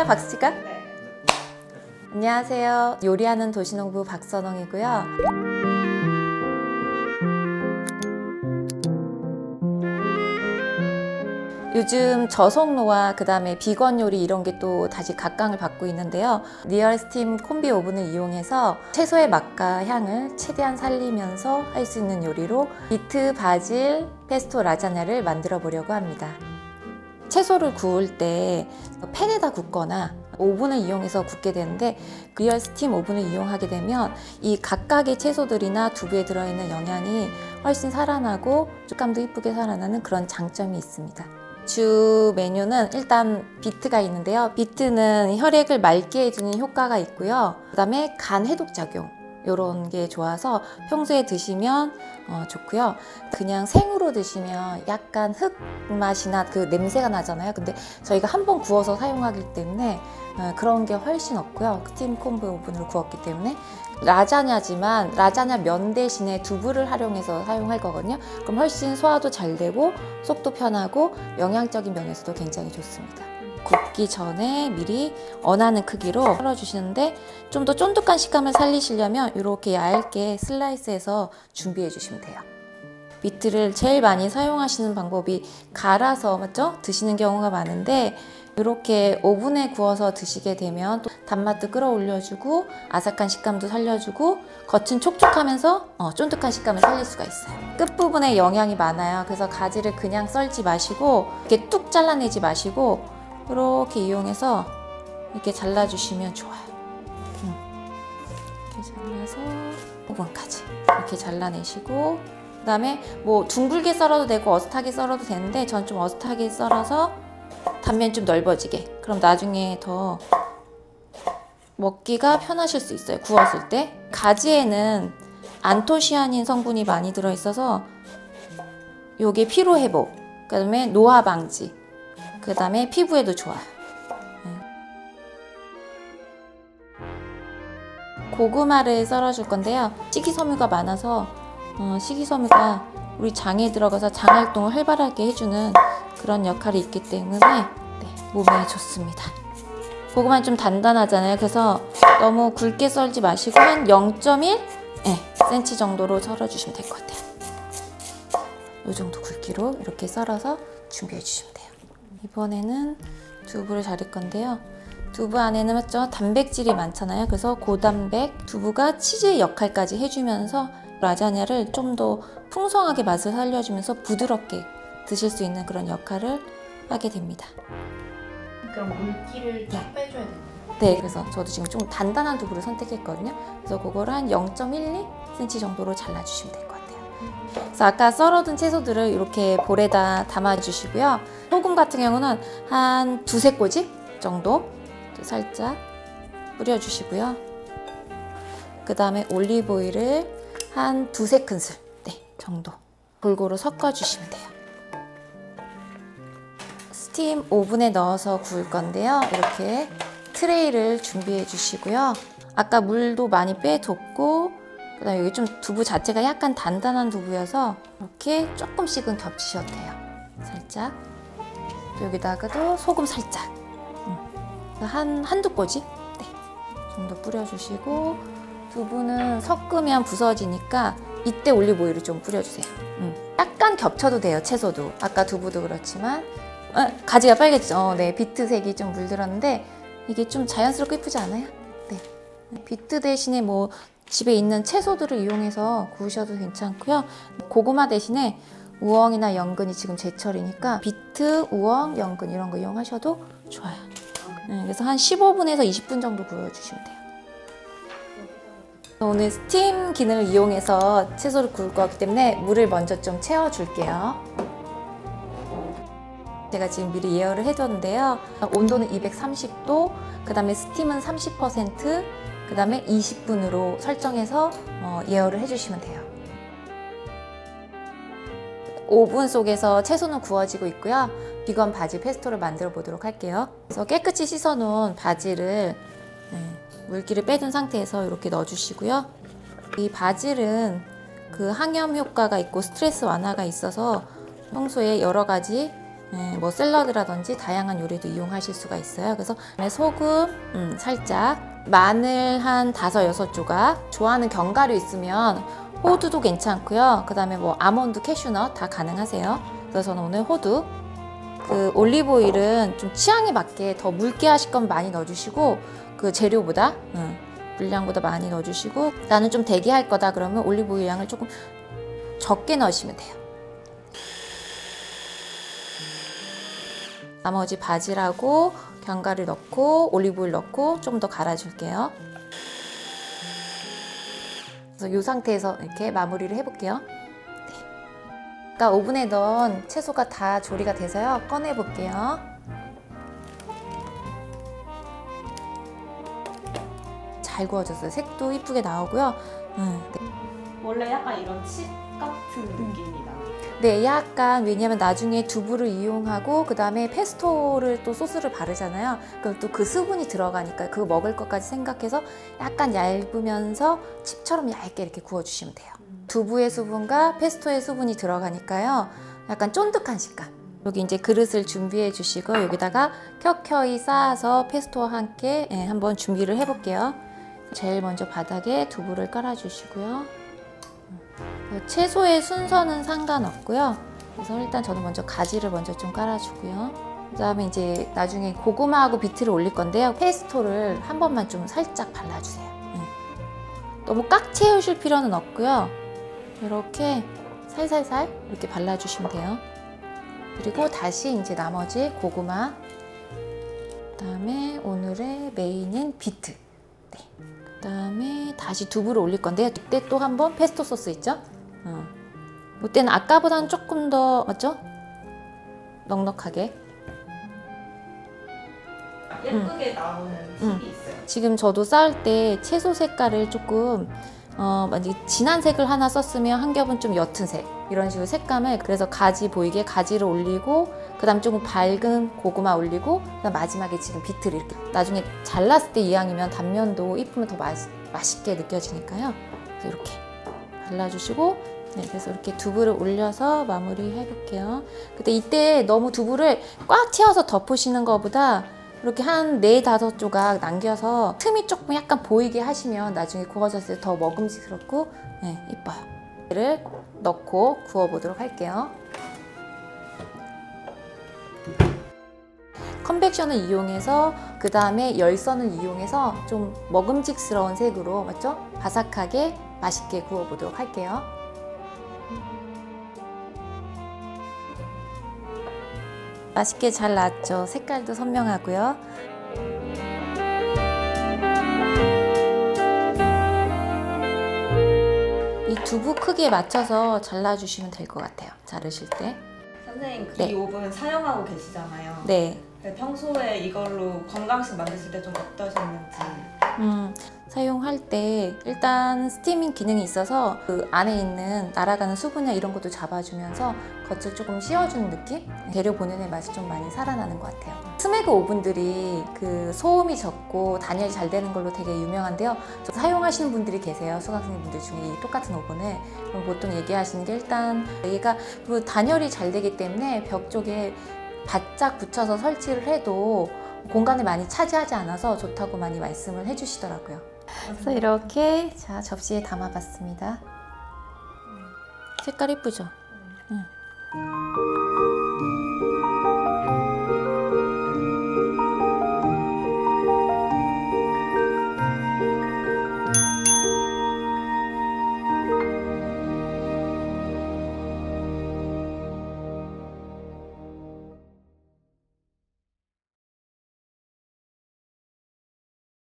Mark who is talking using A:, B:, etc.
A: 할까요, 박수 칠까? 안녕하세요. 요리하는 도시농부 박선홍이고요. 요즘 저속노화, 그 다음에 비건 요리 이런 게 또 다시 각광을 받고 있는데요. 리얼 스팀 콤비 오븐을 이용해서 채소의 맛과 향을 최대한 살리면서 할 수 있는 요리로 비트, 바질, 페스토 라자냐를 만들어 보려고 합니다. 채소를 구울 때 팬에다 굽거나 오븐을 이용해서 굽게 되는데, 리얼 스팀 오븐을 이용하게 되면 이 각각의 채소들이나 두부에 들어있는 영양이 훨씬 살아나고 식감도 이쁘게 살아나는 그런 장점이 있습니다. 주 메뉴는 일단 비트가 있는데요. 비트는 혈액을 맑게 해주는 효과가 있고요. 그 다음에 간 해독 작용, 이런 게 좋아서 평소에 드시면 좋고요. 그냥 생으로 드시면 약간 흙 맛이나 그 냄새가 나잖아요. 근데 저희가 한번 구워서 사용하기 때문에 그런 게 훨씬 없고요. 스팀 콤비 오븐으로 구웠기 때문에. 라자냐지만 라자냐 면 대신에 두부를 활용해서 사용할 거거든요. 그럼 훨씬 소화도 잘 되고 속도 편하고 영양적인 면에서도 굉장히 좋습니다. 굽기 전에 미리 원하는 크기로 썰어주시는데, 좀 더 쫀득한 식감을 살리시려면 이렇게 얇게 슬라이스해서 준비해 주시면 돼요. 비트를 제일 많이 사용하시는 방법이 갈아서, 맞죠? 드시는 경우가 많은데, 이렇게 오븐에 구워서 드시게 되면 또 단맛도 끌어올려주고 아삭한 식감도 살려주고 겉은 촉촉하면서 쫀득한 식감을 살릴 수가 있어요. 끝부분에 영양이 많아요. 그래서 가지를 그냥 썰지 마시고 이렇게 뚝 잘라내지 마시고 이렇게 이용해서 이렇게 잘라주시면 좋아요. 이렇게 잘라서 부분까지 이렇게 잘라내시고, 그 다음에 뭐 둥글게 썰어도 되고 어슷하게 썰어도 되는데 전 좀 어슷하게 썰어서 단면이 좀 넓어지게, 그럼 나중에 더 먹기가 편하실 수 있어요. 구웠을 때. 가지에는 안토시아닌 성분이 많이 들어있어서 요게 피로회복, 그 다음에 노화 방지, 그 다음에 피부에도 좋아요. 고구마를 썰어줄 건데요. 식이섬유가 많아서 식이섬유가 우리 장에 들어가서 장 활동을 활발하게 해주는 그런 역할이 있기 때문에 몸에 좋습니다. 고구마는 좀 단단하잖아요. 그래서 너무 굵게 썰지 마시고 한 0.1cm 정도로 썰어주시면 될 것 같아요. 이 정도 굵기로 이렇게 썰어서 준비해 주시면 돼요. 이번에는 두부를 자를 건데요. 두부 안에는, 맞죠? 단백질이 많잖아요. 그래서 고단백 두부가 치즈의 역할까지 해주면서 라자냐를 좀 더 풍성하게 맛을 살려주면서 부드럽게 드실 수 있는 그런 역할을 하게 됩니다.
B: 그럼 물기를 쫙 빼줘야 돼요?
A: 네, 그래서 저도 지금 좀 단단한 두부를 선택했거든요. 그래서 그거를 한 0.12cm 정도로 잘라주시면 될 것 같아요. 그래서 아까 썰어둔 채소들을 이렇게 볼에다 담아주시고요. 소금 같은 경우는 한 2-3꼬집 정도 살짝 뿌려주시고요. 그 다음에 올리브오일을 한 2-3큰술 정도 골고루 섞어주시면 돼요. 스팀 오븐에 넣어서 구울 건데요. 이렇게 트레이를 준비해 주시고요. 아까 물도 많이 빼뒀고, 그 다음에 여기 좀 두부 자체가 약간 단단한 두부여서 이렇게 조금씩은 겹치셔도 돼요. 살짝. 여기다가도 소금 살짝. 한두 꼬집 정도 뿌려주시고, 두부는 섞으면 부서지니까 이때 올리브오일을 좀 뿌려주세요. 약간 겹쳐도 돼요. 채소도. 아까 두부도 그렇지만. 가지가 빨개지죠? 네, 비트색이 좀 물들었는데 이게 좀 자연스럽고 예쁘지 않아요? 네. 비트 대신에 뭐 집에 있는 채소들을 이용해서 구우셔도 괜찮고요. 고구마 대신에 우엉이나 연근이 지금 제철이니까 비트, 우엉, 연근 이런 거 이용하셔도 좋아요. 그래서 한 15분에서 20분 정도 구워주시면 돼요. 오늘 스팀 기능을 이용해서 채소를 구울 거기 때문에 물을 먼저 좀 채워줄게요. 제가 지금 미리 예열을 해뒀는데요. 온도는 230도, 그 다음에 스팀은 30%, 그 다음에 20분으로 설정해서 예열을 해주시면 돼요. 오븐 속에서 채소는 구워지고 있고요. 비건 바질 페스토를 만들어 보도록 할게요. 그래서 깨끗이 씻어 놓은 바질을 물기를 빼둔 상태에서 이렇게 넣어주시고요. 이 바질은 그 항염 효과가 있고 스트레스 완화가 있어서 평소에 여러 가지 뭐 샐러드라든지 다양한 요리도 이용하실 수가 있어요. 그래서 소금 살짝, 마늘 한 5, 6조각, 좋아하는 견과류 있으면 호두도 괜찮고요. 그 다음에 뭐 아몬드, 캐슈넛 다 가능하세요. 그래서 저는 오늘 호두, 그 올리브 오일은 좀 취향에 맞게 더 묽게 하실 거면 많이 넣어주시고, 그 재료보다 분량보다 많이 넣어주시고, 나는 좀 대게 할 거다 그러면 올리브 오일 양을 조금 적게 넣으시면 돼요. 나머지 바질하고 견과류 넣고 올리브 오일 넣고 좀 더 갈아줄게요. 그래서 이 상태에서 이렇게 마무리를 해볼게요. 네. 아까 오븐에 넣은 채소가 다 조리가 돼서요. 꺼내 볼게요. 잘 구워졌어요. 색도 이쁘게 나오고요. 네.
B: 원래 약간 이런 칩 같은 느낌이 나요.
A: 네, 약간, 왜냐면 나중에 두부를 이용하고 그 다음에 페스토를 또 소스를 바르잖아요. 그럼 또 그 수분이 들어가니까 그거 먹을 것까지 생각해서 약간 얇으면서 칩처럼 얇게 이렇게 구워주시면 돼요. 두부의 수분과 페스토의 수분이 들어가니까요. 약간 쫀득한 식감. 여기 이제 그릇을 준비해 주시고 여기다가 켜켜이 쌓아서 페스토와 함께 한번 준비를 해 볼게요. 제일 먼저 바닥에 두부를 깔아 주시고요. 채소의 순서는 상관없고요. 그래서 일단 저는 먼저 가지를 먼저 좀 깔아주고요. 그 다음에 이제 나중에 고구마하고 비트를 올릴 건데요. 페스토를 한 번만 좀 살짝 발라주세요. 너무 꽉 채우실 필요는 없고요. 이렇게 살살살 이렇게 발라주시면 돼요. 그리고 다시 이제 나머지 고구마, 그 다음에 오늘의 메인인 비트, 네. 그 다음에 다시 두부를 올릴 건데요. 이때 또 한 번 페스토 소스 있죠? 이때는 아까보다는 조금 더 맞죠? 넉넉하게
B: 예쁘게 나오는 팁이 있어요.
A: 지금 저도 쌓을 때 채소 색깔을 조금 만약에 진한 색을 하나 썼으면 한 겹은 좀 옅은 색, 이런 식으로 색감을, 그래서 가지 보이게 가지를 올리고 그 다음 조금 밝은 고구마 올리고 그 다음 마지막에 지금 비트를 이렇게, 나중에 잘랐을 때 이왕이면 단면도 이쁘면 더 맛있게 느껴지니까요. 그래서 이렇게 발라주시고, 네, 그래서 이렇게 두부를 올려서 마무리 해볼게요. 근데 이때 너무 두부를 꽉 채워서 덮으시는 것보다 이렇게 한 4, 5조각 남겨서 틈이 조금 약간 보이게 하시면 나중에 구워졌을 때 더 먹음직스럽고 이뻐요. 얘를 넣고 구워보도록 할게요. 컨벡션을 이용해서 그 다음에 열선을 이용해서 좀 먹음직스러운 색으로, 맞죠? 바삭하게 맛있게 구워보도록 할게요. 맛있게 잘 나왔죠? 색깔도 선명하고요. 이 두부 크기에 맞춰서 잘라주시면 될 것 같아요. 자르실 때.
C: 선생님,
A: 네.
C: 이 오븐 사용하고 계시잖아요.
A: 네.
C: 평소에 이걸로 건강식 만드실 때 좀 어떠셨는지.
A: 사용할 때 일단 스티밍 기능이 있어서 그 안에 있는 날아가는 수분이나 이런 것도 잡아주면서 겉을 조금 씌워주는 느낌? 재료 본연의 맛이 좀 많이 살아나는 것 같아요. 스매그 오븐들이 그 소음이 적고 단열이 잘 되는 걸로 되게 유명한데요. 사용하시는 분들이 계세요. 수강생분들 중에 이 똑같은 오븐을. 그럼 보통 얘기하시는 게, 일단 얘가 그 단열이 잘 되기 때문에 벽 쪽에 바짝 붙여서 설치를 해도 공간을 많이 차지하지 않아서 좋다고 많이 말씀을 해주시더라고요. 그래서 이렇게 자 접시에 담아봤습니다. 색깔 이쁘죠? 응.